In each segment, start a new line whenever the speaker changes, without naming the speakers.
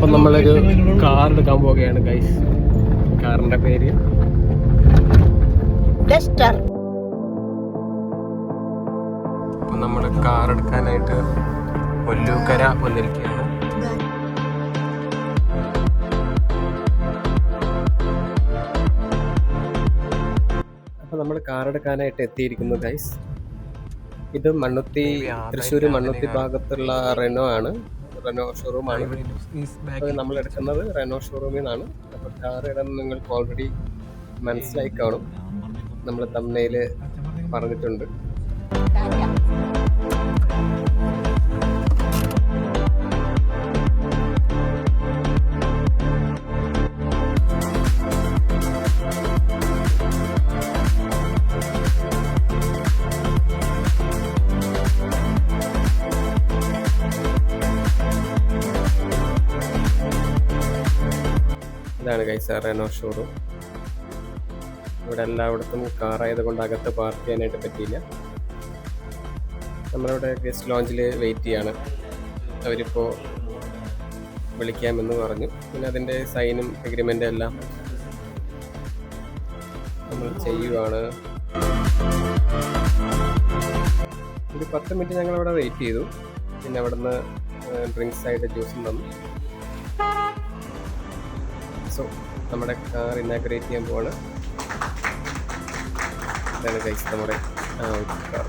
അപ്പം നമ്മളൊരു കാർ എടുക്കാൻ പോവുകയാണ് ഗൈസ്. കാറിന്റെ പേര്
ഡസ്റ്റർ.
അപ്പം നമ്മൾ കാർ എടുക്കാനായിട്ട് ഒല്ലൂക്കര വന്നിരിക്കുകയാണ്. അപ്പം നമ്മൾ കാർ എടുക്കാനായിട്ട് എത്തിയിരിക്കുന്നു ഗൈസ്. ഇത് മണ്ണുത്തി, തൃശ്ശൂർ മണ്ണുത്തി ഭാഗത്തുള്ള റെനോ ആണ്. റെനോ ഷോറൂമാണ്. നമ്മൾ എടുക്കുന്നത് റെനോ ഷോറൂമിൽ നിന്നാണ്. അപ്പോൾ കാർ ഇടാൻ നിങ്ങൾക്ക് ഓൾറെഡി മനസ്സിലായി കാണും, നമ്മൾ തമ്മിൽ പറഞ്ഞിട്ടുണ്ട്. ഇതാണ് ഗൈസ് റെനോ ഷോറൂം. ഇവിടെ എല്ലായിടത്തും കാറായത് കൊണ്ട് അകത്ത് പാർക്ക് ചെയ്യാനായിട്ട് പറ്റിയില്ല. നമ്മളിവിടെ ഗസ്റ്റ് ലോഞ്ചിൽ വെയിറ്റ് ചെയ്യാണ്. അവരിപ്പോൾ വിളിക്കാമെന്ന് പറഞ്ഞു. പിന്നെ അതിൻ്റെ സൈനും എഗ്രിമെൻ്റും എല്ലാം നമ്മൾ ചെയ്യുവാണ്. ഒരു 10 മിനിറ്റ് ഞങ്ങളവിടെ വെയിറ്റ് ചെയ്തു. പിന്നെ അവിടെ നിന്ന് ഡ്രിങ്ക്സ് ആയിട്ട് ജ്യൂസും തന്നു. സോ നമ്മുടെ കാർ ഇനാഗ്രേറ്റ് ചെയ്യാൻ പോവാണ്. ഇതാണ് ഗൈസ് നമ്മുടെ കാർ.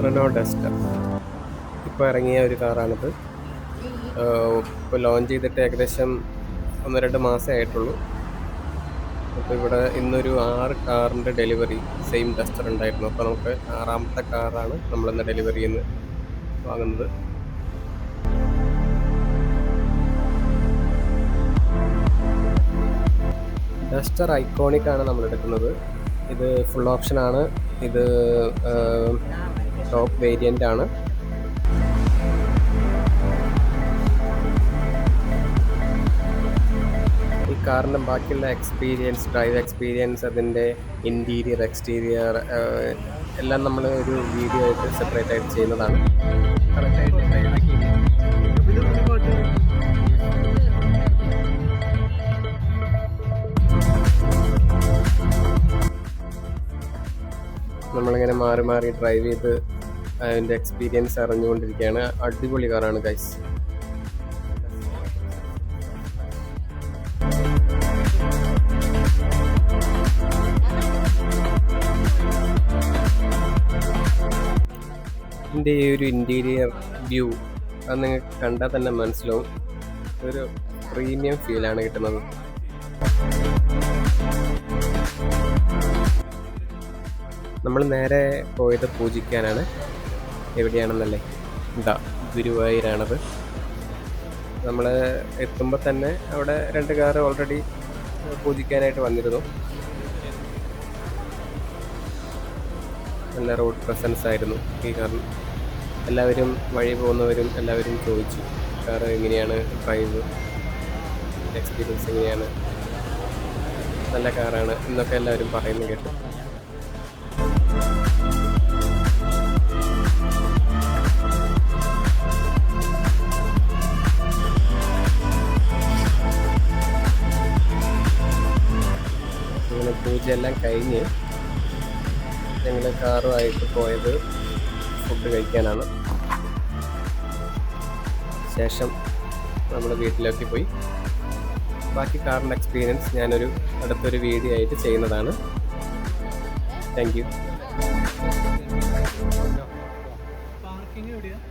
റെനോ ഡസ്റ്റർ ഇപ്പോൾ ഇറങ്ങിയ ഒരു കാറാണിത്. ഇപ്പോൾ ലോഞ്ച് ചെയ്തിട്ട് ഏകദേശം 1-2 മാസമേ ആയിട്ടുള്ളൂ. അപ്പോൾ ഇവിടെ ഇന്നൊരു 6 കാറിൻ്റെ ഡെലിവറി സെയിം ഡസ്റ്റർ ഉണ്ടായിരുന്നു. അപ്പോൾ നമുക്ക് 6ാമത്തെ കാറാണ് നമ്മളിന്ന് ഡെലിവറിയിൽ നിന്ന് വാങ്ങുന്നത്. ഡസ്റ്റർ ഐക്കോണിക് ആണ് നമ്മൾ എടുക്കുന്നത്. ഇത് ഫുൾ ഓപ്ഷനാണ്. ഇത് ടോപ്പ് വേരിയൻ്റ് ആണ്. ഈ കാറിൻ്റെ ബാക്കിയുള്ള എക്സ്പീരിയൻസ്, ഡ്രൈവ് എക്സ്പീരിയൻസ്, അതിൻ്റെ ഇൻറ്റീരിയർ, എക്സ്റ്റീരിയർ എല്ലാം നമ്മൾ ഒരു വീഡിയോ ആയിട്ട് സെപ്പറേറ്റ് ആയിട്ട് ചെയ്യുന്നതാണ്. നമ്മളിങ്ങനെ മാറി മാറി ഡ്രൈവ് ചെയ്ത് അതിൻ്റെ എക്സ്പീരിയൻസ് അറിഞ്ഞുകൊണ്ടിരിക്കുകയാണ്. അടിപൊളി കാറാണ് ഗൈസ്. ഇതിൻ്റെ ഈ ഒരു ഇൻറ്റീരിയർ വ്യൂ അത് നിങ്ങൾക്ക് കണ്ടാൽ തന്നെ മനസ്സിലാവും. ഒരു പ്രീമിയം ഫീലാണ് കിട്ടുന്നത്. നമ്മൾ നേരെ പോയത് പൂജിക്കാനാണ്. എവിടെയാണെന്നല്ലേ, ഇതാ ഗുരുവായൂരാണത്. നമ്മൾ എത്തുമ്പോൾ തന്നെ അവിടെ 2 കാർ ഓൾറെഡി പൂജിക്കാനായിട്ട് വന്നിരുന്നു. നല്ല റോഡ് പ്രസൻസ് ആയിരുന്നു ഈ കാറിന്. എല്ലാവരും വഴി പോകുന്നവരും എല്ലാവരും ചോദിച്ചു കാർ എങ്ങനെയാണ്, ഡ്രൈവ് എക്സ്പീരിയൻസ് എങ്ങനെയാണ്, നല്ല കാറാണ് എന്നൊക്കെ എല്ലാവരും പറയുന്നു കേട്ടു. അങ്ങനെ പൂജയെല്ലാം കഴിഞ്ഞ് ഞങ്ങൾ കാറുമായിട്ട് പോയത് ഫുഡ് കഴിക്കാനാണ്. ശേഷം നമ്മൾ വീട്ടിലേക്ക് പോയി. ബാക്കി കാറിൻ്റെ എക്സ്പീരിയൻസ് ഞാനൊരു അടുത്തൊരു വീഡിയോ ആയിട്ട് ചെയ്യുന്നതാണ്. Thank you.
പാർക്കിംഗ് എവിടെയാണ്?